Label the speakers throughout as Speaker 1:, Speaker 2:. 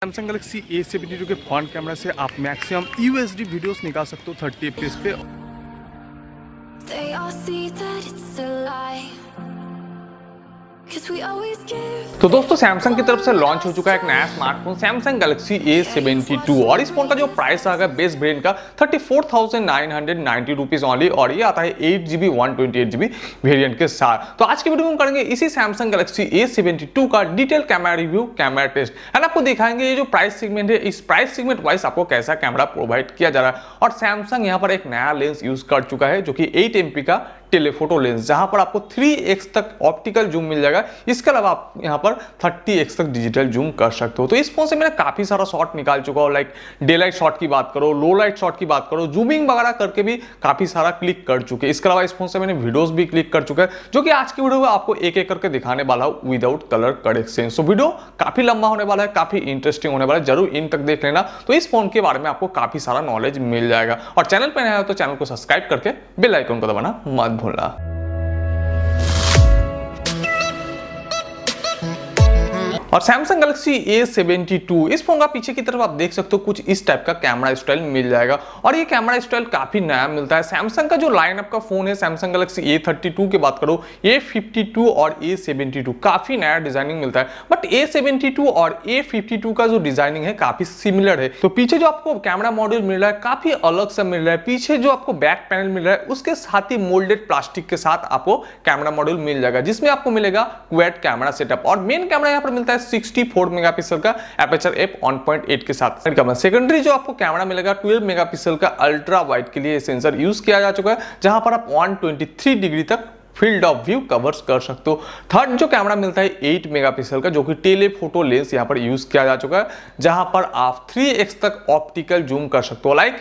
Speaker 1: Samsung Galaxy A72 के front camera से आप मैक्सिमम UHD वीडियोस निकाल सकते हो 30 FPS पे।
Speaker 2: तो दोस्तों सैमसंग की तरफ से लॉन्च हो चुका है एक नया स्मार्टफोन सैमसंग गैलेक्सी A72 और इस फोन का जो प्राइस आ गया बेस वेरिएंट का 34,990 रुपीज ओनली और ये आता है 8GB 128GB वेरिएंट के साथ। तो आज की वीडियो में हम करेंगे इसी सैमसंग गैलेक्सी A72 का detail camera review, camera test and आपको दिखाएंगे ये जो प्राइस सेगमेंट है इस प्राइस सेगमेंट वाइज आपको कैसा कैमरा प्रोवाइड किया जा रहा है। और सैमसंग यहाँ पर एक नया लेंस यूज कर चुका है जो कि 8MP का टेलीफोटो लेंस, जहां पर आपको 3x तक ऑप्टिकल जूम मिल जाएगा। इसके अलावा आप यहां पर 30x तक डिजिटल जूम कर सकते हो। तो इस फोन से मैंने काफी सारा शॉट निकाल चुका हूं, लाइक डे लाइट शॉट की बात करो, लो लाइट शॉट की बात करो, जूमिंग वगैरह करके भी काफी सारा क्लिक कर चुके। इसके अलावा इस फोन से मैंने वीडियोस भी क्लिक कर चुका है जो कि आज की वीडियो में आपको एक एक करके दिखाने वाला हूं without colour correction. So video काफी लंबा होने वाला है, काफी इंटरेस्टिंग होने वाला है, जरूर इन तक देख लेना। तो इस फोन के बारे में आपको काफी सारा नॉलेज मिल जाएगा और चैनल पर नया हो तो चैनल को सब्सक्राइब करके बेल आइकन को दबाना मत भूलना। और सैमसंग गैलेक्सी A72 इस फोन का पीछे की तरफ आप देख सकते हो कुछ इस टाइप का कैमरा स्टाइल मिल जाएगा और ये कैमरा स्टाइल काफी नया मिलता है। सैमसंग का जो लाइनअप का फोन है सैमसंग गैलेक्सी A32 की बात करो, A52 और A72 काफी नया डिजाइनिंग मिलता है, बट A72 और A52 का जो डिजाइनिंग है काफी सिमिलर है। तो पीछे जो आपको कैमरा मॉड्यूल मिल रहा है काफी अलग सा मिल रहा है। पीछे जो आपको बैक पैनल मिल रहा है उसके साथ ही मोल्डेड प्लास्टिक के साथ आपको कैमरा मॉड्यूल मिल जाएगा जिसमें आपको मिलेगा क्वाड कैमरा सेटअप और मेन कैमरा यहाँ पर मिलता है 64 मेगापिक्सल का एपर्चर f 1.8 के साथ। सेकेंडरी जो आपको कैमरा मिलेगा 12 मेगापिक्सल का अल्ट्रा वाइड के लिए सेंसर यूज किया जा चुका है जहां पर आप 123 डिग्री तक फील्ड ऑफ व्यू कवर्स कर सकते हो। थर्ड जो कैमरा मिलता है 8 मेगापिक्सल का जो कि टेलीफोटो लेंस यहां पर यूज किया जा चुका है जहां पर आप 3x तक ऑप्टिकल जूम कर सकते हो। लाइक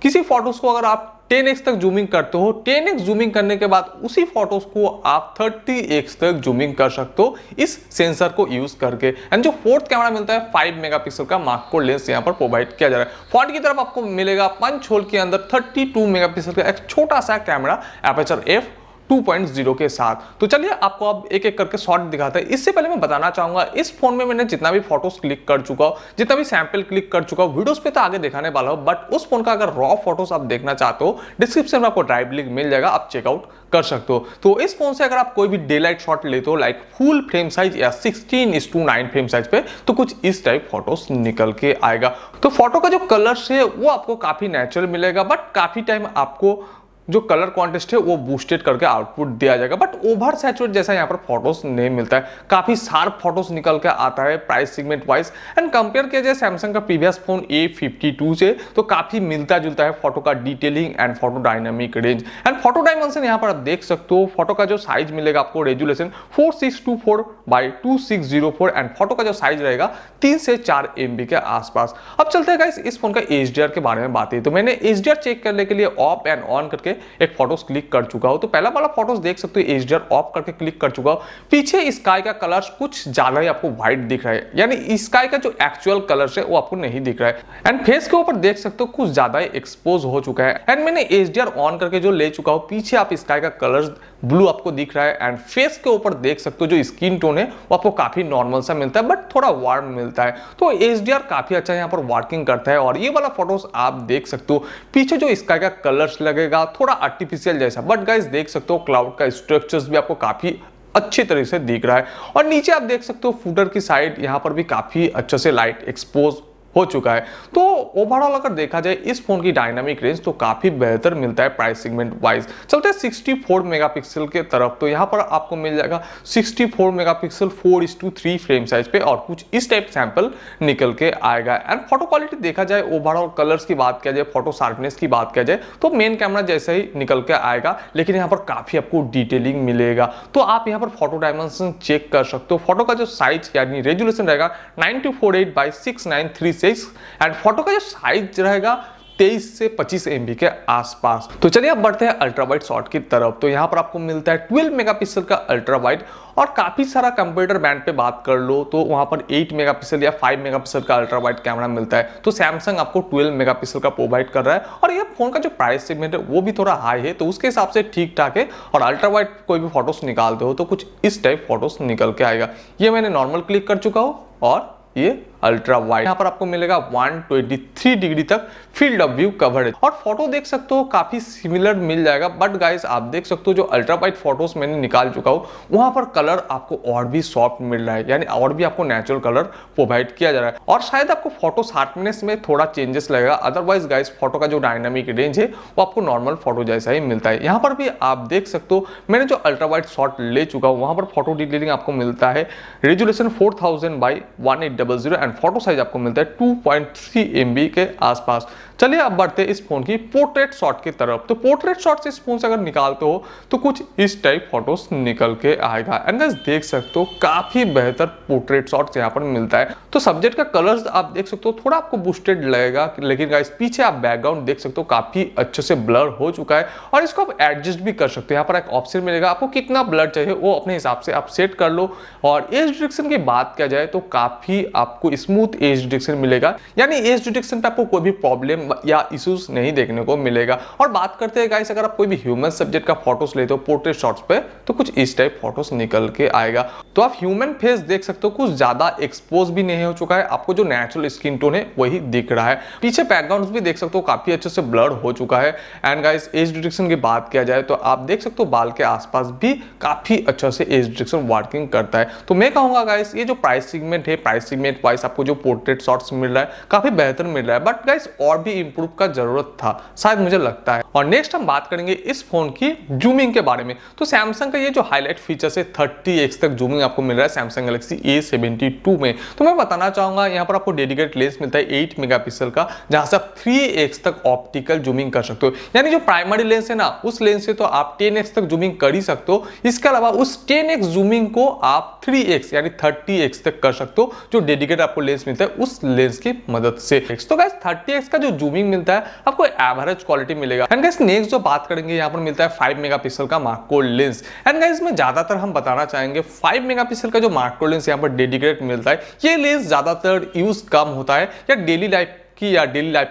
Speaker 2: किसी फोटोज को अगर आप 10x तक जूमिंग करते हो, 10x जूमिंग करने के बाद उसी फोटोज को आप 30x तक जूमिंग कर सकते हो इस सेंसर को यूज करके। एंड जो फोर्थ कैमरा मिलता है 5 मेगापिक्सल का मार्को लेंस यहां पर प्रोवाइड किया जा रहा है। फ्रंट की तरफ आपको मिलेगा पंच होल के अंदर 32 मेगापिक्सल का एक छोटा सा कैमरा एपर्चर f 2.0 के साथ। तो चलिए आपको अब एक एक करके शॉट दिखाते हैं। इससे पहले मैं बताना चाहूंगा इस फोन में मैंने जितना भी फोटोज क्लिक कर चुका हूं, जितना भी सैंपल क्लिक कर चुका हूं, वीडियोस पे तो आगे दिखाने वाला हूं, बट उस फोन का अगर रॉ फोटोज आप देखना चाहते हो डिस्क्रिप्शन में आपको ड्राइव लिंक मिल जाएगा, आप चेकआउट कर सकते हो। तो इस फोन से अगर आप कोई भी डे लाइट शॉट लेते हो लाइक फुल फ्रेम साइज या 16:9 फ्रेम साइज पे तो कुछ इस टाइप फोटोज निकल के आएगा। तो फोटो का जो कलर्स है वो आपको काफी नेचुरल मिलेगा, बट काफी टाइम आपको जो कलर कॉन्टेस्ट है वो बूस्टेड करके आउटपुट दिया जाएगा, बट ओवर सैचुरेट जैसा यहाँ पर फोटोज नहीं मिलता है। काफी शार्प फोटोज निकल के आता है price segment wise. And compare किया जाए सैमसंग का प्रीवियस फोन A52 से तो काफी मिलता जुलता है फोटो का detailing and photo dynamic range and photo dimension. यहाँ पर आप देख सकते हो फोटो का जो साइज मिलेगा आपको रेजुलेशन 4624x2604 एंड फोटो का जो साइज रहेगा 3 से 4 MB के आसपास। अब चलते हैं गाइस इस फोन का HDR के बारे में बात है। तो मैंने HDR चेक करने के लिए ऑफ एंड ऑन करके एक फोटोज क्लिक कर चुका हूं। तो पहला वाला फोटोज देख सकते हो HDR ऑफ करके क्लिक कर चुका हूं। पीछे स्काई का कलर कुछ ज्यादा ही आपको व्हाइट दिख रहा है, यानी स्काई का जो एक्चुअल कलर है वो आपको नहीं दिख रहा है। एंड फेस के ऊपर देख सकते हो कुछ ज्यादा ही एक्सपोज हो चुका है। एंड मैंने HDR ऑन करके जो ले चुका हूं पीछे आप स्काई का कलर ब्लू आपको दिख रहा है एंड फेस के ऊपर देख सकते हो जो स्किन टोन है वो आपको काफी नॉर्मल सा मिलता है, बट थोड़ा वार्म मिलता है। तो HDR काफी अच्छा यहाँ पर वर्किंग करता है और ये वाला फोटोज आप देख सकते हो पीछे जो स्काई का कलर्स लगेगा थोड़ा आर्टिफिशियल जैसा, बट गाइस देख सकते हो क्लाउड का स्ट्रक्चर्स भी आपको काफी अच्छी तरह से दिख रहा है। और नीचे आप देख सकते हो फुटर की साइड यहाँ पर भी काफी अच्छे से लाइट एक्सपोज हो चुका है। तो ओवरऑल अगर देखा जाए इस फोन की डायनामिक रेंज तो काफी बेहतर मिलता है प्राइस सेगमेंट वाइज। चलते हैं 64 मेगापिक्सल के तरफ। तो यहाँ पर आपको मिल जाएगा 64 मेगापिक्सल 4:3 फ्रेम साइज पे और कुछ इस टाइप सैंपल निकल के आएगा। एंड फोटो क्वालिटी देखा जाए ओवरऑल कलर्स की बात किया जाए, फोटो शार्पनेस की बात किया जाए तो मेन कैमरा जैसे ही निकल के आएगा, लेकिन यहाँ पर काफी आपको डिटेलिंग मिलेगा। तो आप यहाँ पर फोटो डायमेंशन चेक कर सकते हो। फोटो का जो साइज यानी रेजुलेशन रहेगा 9248x6936 एंड फोटो का जो साइज रहेगा 23 से 25 MB के आसपास। तो चलिए अब बढ़ते हैं अल्ट्रा वाइड शॉट की तरफ। तो यहाँ पर आपको मिलता है 12 मेगापिक्सल का अल्ट्रा वाइड और काफी सारा कंप्यूटर बैंड पे बात कर लो तो वहां पर 8 मेगापिक्सल या 5 मेगापिक्सल का अल्ट्रा वाइड कैमरा मिलता है। तो सैमसंग आपको 12 मेगापिक्सल का प्रोवाइड कर रहा है और ये फोन का जो प्राइस सेगमेंट है वो भी थोड़ा हाई है, तो उसके हिसाब से ठीक ठाक है। और अल्ट्रा वाइड कोई भी फोटोज निकालते हो तो कुछ इस टाइप फोटोज निकल के आएगा। ये मैंने नॉर्मल क्लिक कर चुका हूँ और ये अल्ट्रा वाइड। यहाँ पर आपको मिलेगा 123 डिग्री तक फील्ड ऑफ व्यू कवरेज और फोटो देख सकते हो काफी सिमिलर मिल जाएगा। बट गाइस आप देख सकते हो जो अल्ट्रा वाइड फोटोज मैंने निकाल चुका हूँ वहां पर कलर आपको और भी सॉफ्ट मिल रहा है, यानी और भी आपको नेचुरल कलर प्रोवाइड किया जा रहा है और शायद आपको फोटो शार्पनेस में थोड़ा चेंजेस लगेगा। अदरवाइज गाइस फोटो का जो डायनामिक रेंज है वो आपको नॉर्मल फोटो जैसा ही मिलता है। यहाँ पर भी आप देख सकते हो मैंने जो अल्ट्रा वाइड शॉट ले चुका हूँ वहां पर फोटो डिटेलिंग आपको मिलता है resolution 4000 by 1800 and photo size आपको मिलता है 2.3 MB के आसपास। चलिए अब बढ़ते हैं इस फोन की पोर्ट्रेट शॉट की तरफ। तो पोर्ट्रेट शॉट से इस फोन से अगर निकालते हो तो कुछ इस टाइप फोटोज निकल के आएगा एंड गाइस देख सकते हो काफी बेहतर पोर्ट्रेट शॉट्स यहाँ पर मिलता है। तो सब्जेक्ट का कलर्स आप देख सकते हो थोड़ा आपको बूस्टेड लगेगा, लेकिन गाइस पीछे आप बैकग्राउंड देख सकते हो काफी अच्छे से ब्लर हो चुका है और इसको आप एडजस्ट भी कर सकते हो। यहाँ पर एक ऑप्शन मिलेगा, आपको कितना ब्लर चाहिए वो अपने हिसाब से आप सेट कर लो। और एज डिटेक्शन की बात किया जाए तो काफी आपको स्मूथ एज डिटेक्शन मिलेगा, यानी एज डिटेक्शन पे आपको कोई भी प्रॉब्लम या इश्यूज नहीं देखने को मिलेगा। और बात करते हैं गाइस अगर आप कोई भी ह्यूमन सब्जेक्ट का फोटोज लेते हो पोर्ट्रेट शॉट्स पे तो कुछ इस टाइप फोटोज निकल के आएगा। तो आप ह्यूमन फेस देख सकते हो कुछ ज्यादा एक्सपोज भी नहीं हो चुका है, आपको जो नेचुरल स्किन टोन है वही दिख रहा है। पीछे बैकग्राउंड भी देख सकते हो काफी अच्छे से ब्लर हो चुका है एंड गाइस एज डिटेक्शन की बात किया जाए तो आप देख सकते हो बाल के आसपास भी काफी अच्छा से एज डिटेक्शन वर्किंग करता है। तो मैं कहूंगा गाइस ये जो प्राइस सेगमेंट है, प्राइस सेगमेंट वाइज आपको जो पोर्ट्रेट शॉट्स मिल रहा है काफी बेहतर मिल रहा है। बट गाइस और भी इंप्रूव का जरूरत था शायद मुझे लगता है। और नेक्स्ट हम बात करेंगे इस फोन की जूमिंग के बारे में। तो सैमसंग का ये जो हाईलाइट फीचर है 30x तक जूमिंग आपको मिल रहा है सैमसंग गैलेक्सी A72 में। तो मैं बताना चाहूंगा यहाँ पर आपको डेडिकेटेड लेंस मिलता है 8 मेगापिक्सल का, जहां से आप 3x तक ऑप्टिकल जूमिंग कर सकते हो। यानी जो प्राइमरी लेंस है ना उस लेंस से तो आप 10x तक जूमिंग कर ही सकते हो, इसके अलावा उस 10x जूमिंग को आप 3x यानी 30x तक कर सकते हो जो डेडिकेटेड आपको लेंस मिलता है उस लेंस की मदद से। तो गाइस 30x का जो जूमिंग मिलता है आपको एवरेज क्वालिटी मिलेगा। एंड गाइस नेक्स्ट जो बात करेंगे यहाँ पर मिलता है 5 मेगापिक्सल का मैक्रो लेंस। एंड गाइस में ज्यादातर हम बताना चाहेंगे 5 मेगापिक्सल का जो मैक्रो लेंस यहाँ पर डेडिकेटेड मिलता है ये लेंस ज्यादातर यूज कम होता है या डेली लाइफ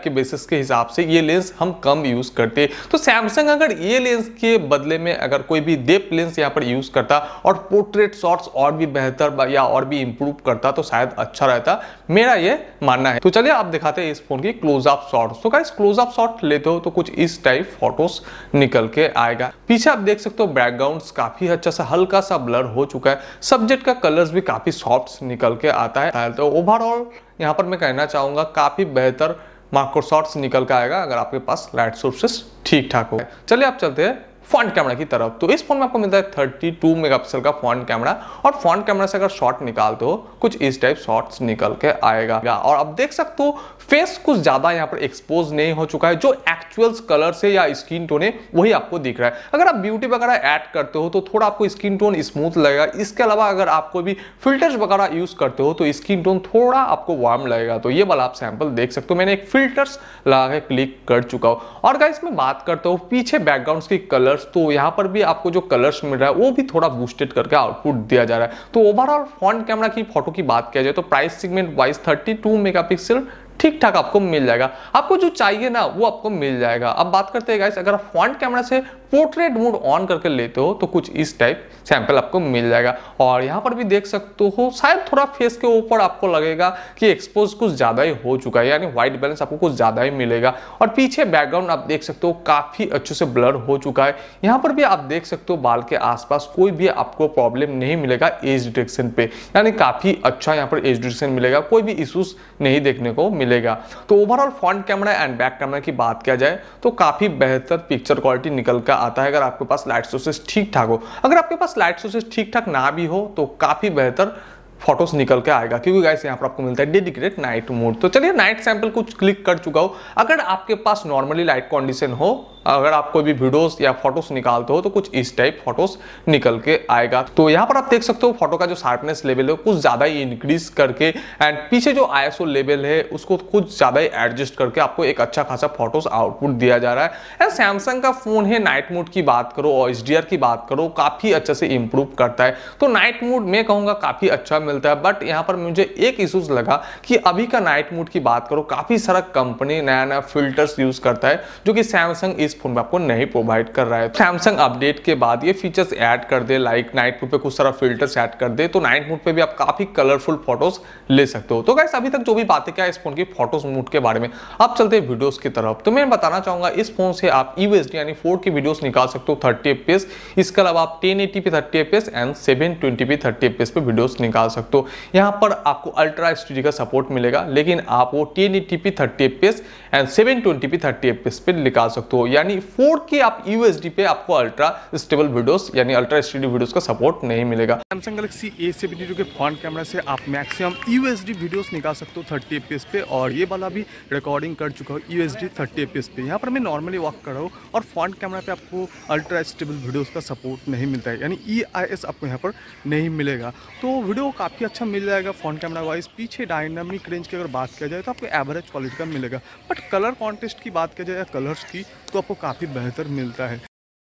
Speaker 2: के बेसिस के हिसाब से ये लेंस हम कम यूज करते हैं। तो सैमसंग अगर ये लेंस के बदले में अगर कोई भी डेप्थ लेंस यहाँ पर यूज करता और पोर्ट्रेट शॉट्स और भी बेहतर या और भी इंप्रूव करता तो शायद अच्छा रहता, मेरा ये मानना है। तो चलिए आप दिखाते हैं इस फोन की क्लोज अप शॉट्स। तो गाइस क्लोज अप शॉट लेते हो तो कुछ इस टाइप फोटोज निकल के आएगा। पीछे आप देख सकते हो बैकग्राउंड काफी अच्छा सा हल्का सा ब्लर हो चुका है, सब्जेक्ट का कलर्स भी काफी सॉफ्ट निकल के आता है। तो ओवरऑल यहाँ पर मैं कहना चाहूंगा काफी बेहतर मैक्रो शॉट्स निकल के आएगा अगर आपके पास लाइट सोर्सेस ठीक ठाक हो। चलिए आप चलते हैं फ्रंट कैमरा की तरफ। तो इस फोन में आपको मिलता है 32 मेगापिक्सल का फ्रंट कैमरा और फ्रंट कैमरा से अगर शॉट निकालते हो कुछ इस टाइप शॉट्स निकल के आएगा। और आप देख सकते हो फेस कुछ ज्यादा यहाँ पर एक्सपोज नहीं हो चुका है, जो एक्चुअल कलर से या स्किन टोन है वही आपको दिख रहा है। अगर आप ब्यूटी वगैरह ऐड करते हो तो थोड़ा आपको स्किन टोन स्मूथ लगेगा। इसके अलावा अगर आप कोई भी फिल्टर्स वगैरह यूज करते हो तो स्किन टोन थोड़ा आपको वार्म लगेगा। तो ये वाला आप सैंपल देख सकते हो, मैंने एक फिल्टर्स लगा के क्लिक कर चुका हूँ। और गाइस मैं बात करता हूँ पीछे बैकग्राउंड की कलर्स, तो यहाँ पर भी आपको जो कलर्स मिल रहा है वो भी थोड़ा बूस्टेड करके आउटपुट दिया जा रहा है। तो ओवरऑल फ्रंट कैमरा की फोटो की बात किया जाए तो प्राइस सेगमेंट वाइज 32 मेगापिक्सल ठीक ठाक आपको मिल जाएगा। आपको जो चाहिए ना वो आपको मिल जाएगा। अब बात करते हैं गाइस अगर आप फ्रंट कैमरा से पोर्ट्रेट मोड ऑन करके लेते हो तो कुछ इस टाइप सैंपल आपको मिल जाएगा। और यहाँ पर भी देख सकते हो शायद थोड़ा फेस के ऊपर आपको लगेगा कि एक्सपोज कुछ ज्यादा ही हो चुका है, यानी व्हाइट बैलेंस आपको कुछ ज्यादा ही मिलेगा। और पीछे बैकग्राउंड आप देख सकते हो काफी अच्छे से ब्लर हो चुका है। यहाँ पर भी आप देख सकते हो बाल के आसपास कोई भी आपको प्रॉब्लम नहीं मिलेगा एज डिटेक्शन पे, यानी काफी अच्छा यहाँ पर एज डिटेक्शन मिलेगा, कोई भी इश्यूज नहीं देखने को मिलेगा। तो overall front camera and back camera की बात किया जाए तो काफी बेहतर पिक्चर क्वालिटी निकल कर आता है अगर आपके पास लाइट सोर्सेस ठीक ठाक हो। अगर आपके पास लाइट सोर्सेस ठीक ठाक ना भी हो तो काफी बेहतर फोटोज निकल के आएगा, क्योंकि गाइस यहाँ पर आपको मिलता है डेडिकेटेड नाइट मोड। तो चलिए नाइट सैंपल कुछ क्लिक कर चुका हूँ। अगर आपके पास नॉर्मली लाइट कंडीशन हो, अगर आप कोई भी वीडियोस या फोटोज निकालते हो तो कुछ इस टाइप फोटोज निकल के आएगा। तो यहाँ पर आप देख सकते हो फोटो का जो शार्पनेस लेवल है कुछ ज्यादा ही इंक्रीज करके एंड पीछे जो ISO लेवल है उसको कुछ ज्यादा ही एडजस्ट करके आपको एक अच्छा खासा फोटोज आउटपुट दिया जा रहा है। सैमसंग का फोन है, नाइट मोड की बात करो और HDR की बात करो काफी अच्छे से इंप्रूव करता है। तो नाइट मोड मैं कहूंगा काफी अच्छा मिलता मिलता है, बट यहाँ पर मुझे एक इशूज लगा कि अभी का नाइट मोड की बात करो, काफी सारा कंपनी नया नया फिल्टर्स यूज करता है जो कि सैमसंग इस फोन में आपको नहीं प्रोवाइड कर रहा है। सैमसंग अपडेट के बाद ये फीचर्स ऐड कर दे, लाइक नाइट मोड पे कुछ सारा फिल्टर्स ऐड कर दे, तो नाइट मोड पे भी आप काफी कलरफुल फोटोज ले सकते हो। तो गाइस अभी तक जो भी बातें क्या इस फोन की फोटोज मोड के बारे में, अब चलते हैं वीडियोस की तरफ। तो मैं बताना चाहूंगा इस फोन से आप UHD यानी 4K वीडियोस निकाल सकते हो 30 fps। इसके अलावा आप 1080p 30 fps and 720p 30 fps पे वीडियोस निकाल सकते हो। यहाँ पर आपको अल्ट्रा एचडी का सपोर्ट मिलेगा, लेकिन आप वो 1080p 30 fps and 720p 30 fps पे निकाल सकते हो। यानी 4K आप UHD पे आपको अल्ट्रा स्टेबल वीडियोस यानी अल्ट्रा एचडी वीडियोस का सपोर्ट नहीं मिलेगा।
Speaker 1: सैमसंग गैलेक्सी A72 के फ्रंट कैमरा से आप मैक्सिमम UHD वीडियोस निकाल सकते हो 30 fps पे, और ये वाला भी रिकॉर्डिंग कर चुका हूँ UHD 30 fps पे। यहाँ पर मैं नॉर्मली वॉक कर रहा हूँ और फ्रंट कैमरा पे आपको अल्ट्रा स्टेबल वीडियोस का सपोर्ट नहीं मिलता है, यानी EIS आपको यहाँ पर नहीं मिलेगा। तो वीडियो काफ़ी अच्छा मिल जाएगा फ्रंट कैमरा वाइज। पीछे डायनामिक रेंज की अगर बात किया जाए तो आपको एवरेज क्वालिटी का मिलेगा, बट कलर कॉन्टेस्ट की बात किया जाए कलर्स की तो आपको काफ़ी बेहतर मिलता है।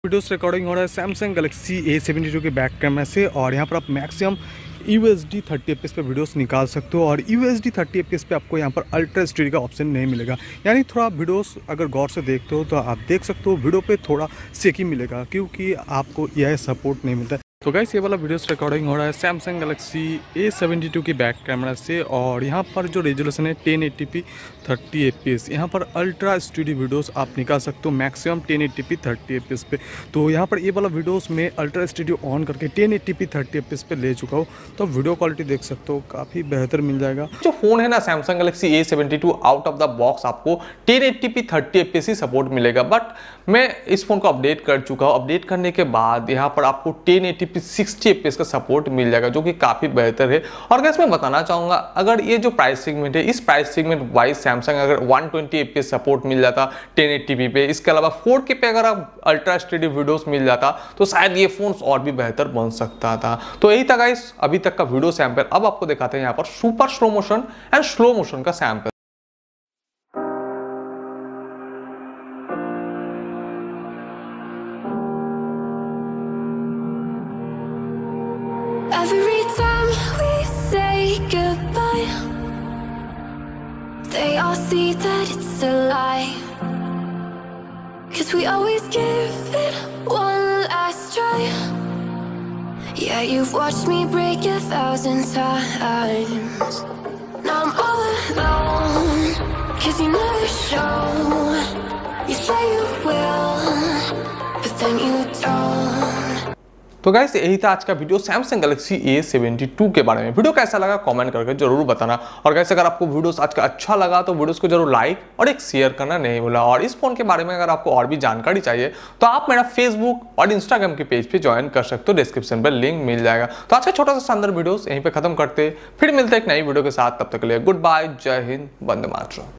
Speaker 1: वीडियोस रिकॉर्डिंग हो रहा है सैमसंग गैलेक्सी A72 के बैक कैमरा से, और यहाँ पर आप मैक्सिमम UHD 30 fps पे वीडियोस निकाल सकते हो, और UHD 30 fps पे आपको यहाँ पर अल्ट्रा एचडी का ऑप्शन नहीं मिलेगा। यानी थोड़ा वीडियोस अगर गौर से देखते हो तो आप देख सकते हो वीडियो पे थोड़ा सेकी मिलेगा, क्योंकि आपको EIS सपोर्ट नहीं मिलता है। तो गाइस ये वाला वीडियोस रिकॉर्डिंग हो रहा है सैमसंग गैलेक्सी A72 के बैक कैमरा से, और यहाँ पर जो रेजोल्यूशन है 1080p 30 fps। यहाँ पर अल्ट्रा स्टूडियो वीडियोस आप निकाल सकते हो मैक्सिमम 1080p 30 fps पे। तो यहाँ पर ये वाला वीडियोस में अल्ट्रा स्टूडियो ऑन करके 1080p 30 fps पे ले चुका हूँ, तो वीडियो क्वालिटी देख सकते हो काफ़ी बेहतर मिल जाएगा।
Speaker 2: जो फोन है ना Samsung Galaxy A72 out of the box आपको 1080p 30 fps ही सपोर्ट मिलेगा, बट मैं इस फोन को अपडेट कर चुका हूँ। अपडेट करने के बाद यहाँ पर आपको 1080p 60 fps का सपोर्ट मिल जाएगा, जो कि काफी बेहतर है। और गाइस मैं बताना चाहूंगा, अगर ये जो प्राइस सेगमेंट है, इस प्राइस सेगमेंट वाइज सैमसंग अगर 120 fps सपोर्ट मिल जाता 1080p पे, इसके अलावा 4K पे अगर आप अल्ट्रा स्टेडी वीडियोस मिल जाता, तो शायद ये फोन और भी बेहतर बन सकता था। तो यही था गाइस अभी तक का वीडियो सैंपल। अब आपको दिखाते हैं यहाँ पर super slow motion and slow motion का sample.
Speaker 3: Every time we say goodbye, they all see that it's a lie. 'Cause we always give it one last try. Yeah, you've watched me break 1,000 times. Now I'm all alone, 'cause you never show. You say you will, but then you don't.
Speaker 2: तो guys यही था आज का video Samsung Galaxy A72 के बारे में। Video कैसा लगा कमेंट करके जरूर बताना, और गाइस अगर आपको वीडियोस आज का अच्छा लगा तो वीडियोस को जरूर लाइक और एक शेयर करना नहीं भूलना। और इस फोन के बारे में अगर आपको और भी जानकारी चाहिए तो आप मेरा फेसबुक और इंस्टाग्राम के पेज पे ज्वाइन कर सकते हो, डिस्क्रिप्शन पर लिंक मिल जाएगा। तो अच्छा छोटा सा शानदार वीडियोस यहीं पे खत्म करते, फिर मिलते हैं एक नई वीडियो के साथ। तब तक के लिए गुड बाय, जय हिंद, वंदे मातरम।